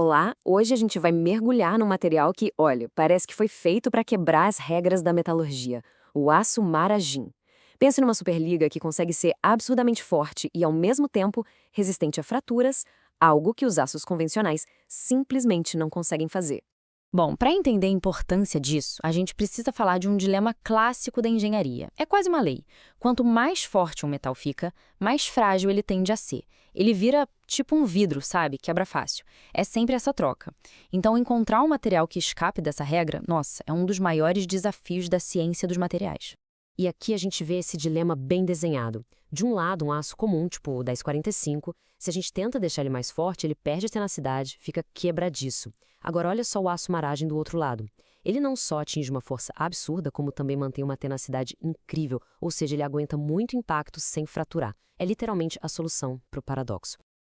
Olá, hoje a gente vai mergulhar num material que, olha, parece que foi feito para quebrar as regras da metalurgia, o aço maragem. Pense numa superliga que consegue ser absurdamente forte e, ao mesmo tempo, resistente a fraturas, algo que os aços convencionais simplesmente não conseguem fazer. Bom, para entender a importância disso, a gente precisa falar de um dilema clássico da engenharia. É quase uma lei. Quanto mais forte um metal fica, mais frágil ele tende a ser. Ele vira tipo um vidro, sabe? Quebra fácil. É sempre essa troca. Então, encontrar um material que escape dessa regra, nossa, é um dos maiores desafios da ciência dos materiais. E aqui a gente vê esse dilema bem desenhado. De um lado, um aço comum, tipo o 1045, se a gente tenta deixar ele mais forte, ele perde a tenacidade, fica quebradiço. Agora olha só o aço maragem do outro lado. Ele não só atinge uma força absurda, como também mantém uma tenacidade incrível, ou seja, ele aguenta muito impacto sem fraturar. É literalmente a solução para o paradoxo.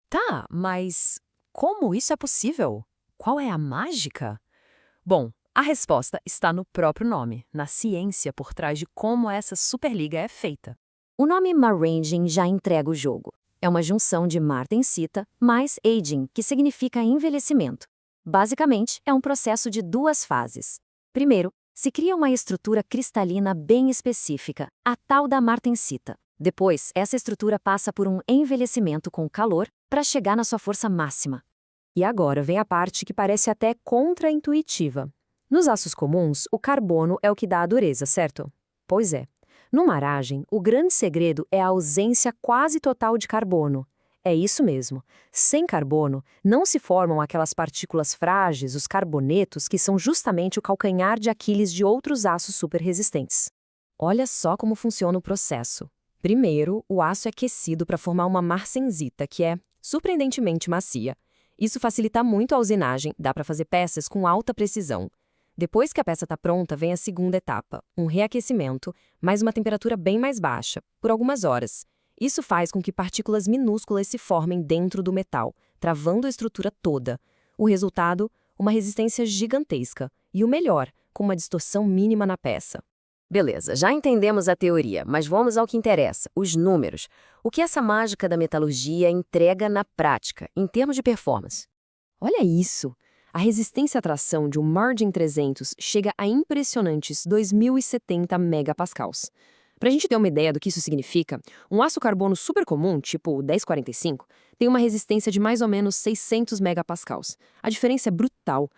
Tá, mas como isso é possível? Qual é a mágica? Bom, a resposta está no próprio nome, na ciência por trás de como essa superliga é feita. O nome Maranging já entrega o jogo. É uma junção de martensita mais aging, que significa envelhecimento. Basicamente, é um processo de duas fases. Primeiro, se cria uma estrutura cristalina bem específica, a tal da martensita. Depois, essa estrutura passa por um envelhecimento com calor para chegar na sua força máxima. E agora vem a parte que parece até contraintuitiva. Nos aços comuns, o carbono é o que dá a dureza, certo? Pois é. No maragem, o grande segredo é a ausência quase total de carbono. É isso mesmo. Sem carbono, não se formam aquelas partículas frágeis, os carbonetos, que são justamente o calcanhar de Aquiles de outros aços superresistentes. Olha só como funciona o processo. Primeiro, o aço é aquecido para formar uma martensita, que é surpreendentemente macia. Isso facilita muito a usinagem, dá para fazer peças com alta precisão. Depois que a peça está pronta, vem a segunda etapa, um reaquecimento, mas uma temperatura bem mais baixa, por algumas horas. Isso faz com que partículas minúsculas se formem dentro do metal, travando a estrutura toda. O resultado? Uma resistência gigantesca. E o melhor, com uma distorção mínima na peça. Beleza, já entendemos a teoria, mas vamos ao que interessa, os números. O que essa mágica da metalurgia entrega na prática, em termos de performance? Olha isso! A resistência à tração de um Margin 300 chega a impressionantes 2.070 megapascals. Para a gente ter uma ideia do que isso significa, um aço carbono super comum, tipo o 1045, tem uma resistência de mais ou menos 600 megapascals. A diferença é brutal.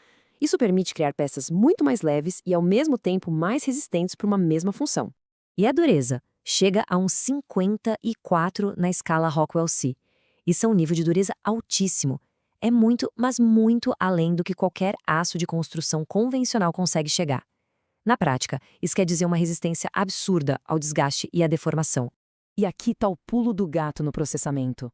Isso permite criar peças muito mais leves e, ao mesmo tempo, mais resistentes para uma mesma função. E a dureza chega a uns 54 na escala Rockwell-C. Isso é um nível de dureza altíssimo. É muito, mas muito além do que qualquer aço de construção convencional consegue chegar. Na prática, isso quer dizer uma resistência absurda ao desgaste e à deformação. E aqui está o pulo do gato no processamento.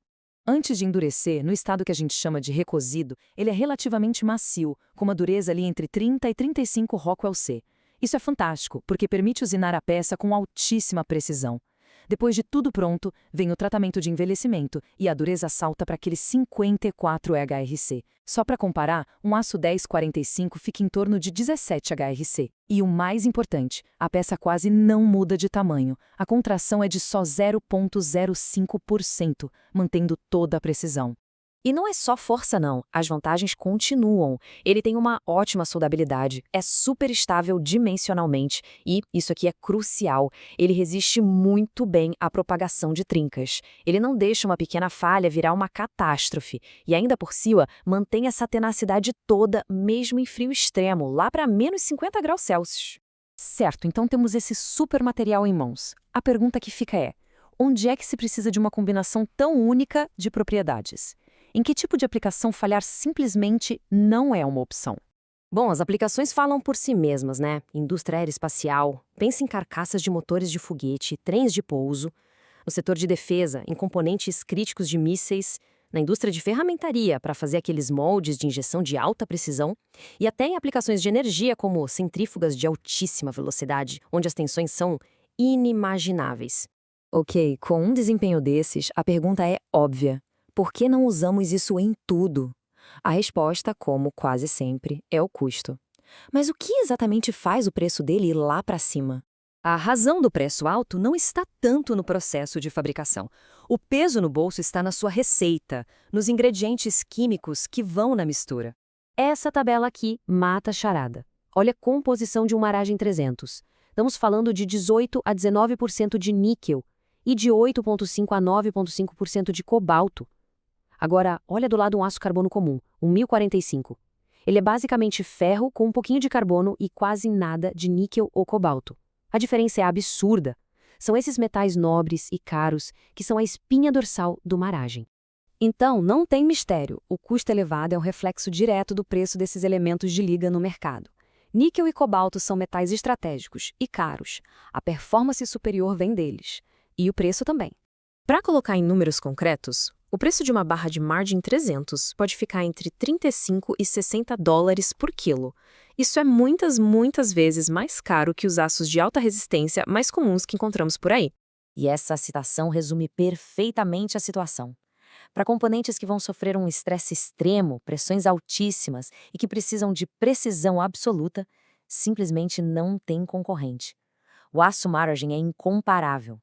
Antes de endurecer, no estado que a gente chama de recosido, ele é relativamente macio, com uma dureza ali entre 30 e 35 Rockwell-C. Isso é fantástico, porque permite usinar a peça com altíssima precisão. Depois de tudo pronto, vem o tratamento de envelhecimento e a dureza salta para aqueles 54 HRC. Só para comparar, um aço 1045 fica em torno de 17 HRC. E o mais importante, a peça quase não muda de tamanho. A contração é de só 0,05%, mantendo toda a precisão. E não é só força não, as vantagens continuam. Ele tem uma ótima soldabilidade, é super estável dimensionalmente e, isso aqui é crucial, ele resiste muito bem à propagação de trincas. Ele não deixa uma pequena falha virar uma catástrofe e ainda por cima mantém essa tenacidade toda mesmo em frio extremo, lá para menos 50 graus Celsius. Certo, então temos esse super material em mãos. A pergunta que fica é, onde é que se precisa de uma combinação tão única de propriedades? Em que tipo de aplicação falhar simplesmente não é uma opção? Bom, as aplicações falam por si mesmas, né? Indústria aeroespacial, pense em carcaças de motores de foguete, trens de pouso, no setor de defesa, em componentes críticos de mísseis, na indústria de ferramentaria para fazer aqueles moldes de injeção de alta precisão, e até em aplicações de energia como centrífugas de altíssima velocidade, onde as tensões são inimagináveis. Ok, com um desempenho desses, a pergunta é óbvia. Por que não usamos isso em tudo? A resposta, como quase sempre, é o custo. Mas o que exatamente faz o preço dele ir lá para cima? A razão do preço alto não está tanto no processo de fabricação. O peso no bolso está na sua receita, nos ingredientes químicos que vão na mistura. Essa tabela aqui mata a charada. Olha a composição de um Maragem 300. Estamos falando de 18 a 19% de níquel e de 8,5 a 9,5% de cobalto. Agora, olha do lado um aço carbono comum, um 1045. Ele é basicamente ferro com um pouquinho de carbono e quase nada de níquel ou cobalto. A diferença é absurda. São esses metais nobres e caros que são a espinha dorsal do Maragem. Então, não tem mistério, o custo elevado é um reflexo direto do preço desses elementos de liga no mercado. Níquel e cobalto são metais estratégicos e caros. A performance superior vem deles. E o preço também. Para colocar em números concretos, o preço de uma barra de Margin 300 pode ficar entre 35 e 60 dólares por quilo. Isso é muitas vezes mais caro que os aços de alta resistência mais comuns que encontramos por aí. E essa citação resume perfeitamente a situação. Para componentes que vão sofrer um estresse extremo, pressões altíssimas e que precisam de precisão absoluta, simplesmente não tem concorrente. O aço Maragem é incomparável.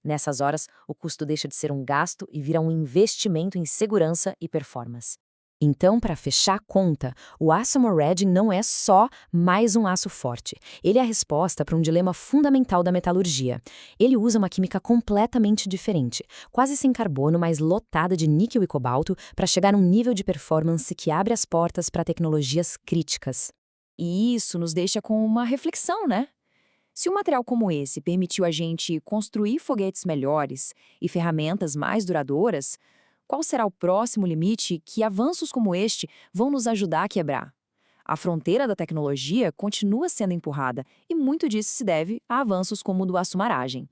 Nessas horas, o custo deixa de ser um gasto e vira um investimento em segurança e performance. Então, para fechar a conta, o aço Maragem não é só mais um aço forte. Ele é a resposta para um dilema fundamental da metalurgia. Ele usa uma química completamente diferente, quase sem carbono, mas lotada de níquel e cobalto, para chegar a um nível de performance que abre as portas para tecnologias críticas. E isso nos deixa com uma reflexão, né? Se um material como esse permitiu a gente construir foguetes melhores e ferramentas mais duradouras, qual será o próximo limite que avanços como este vão nos ajudar a quebrar? A fronteira da tecnologia continua sendo empurrada e muito disso se deve a avanços como o do aço Maragem.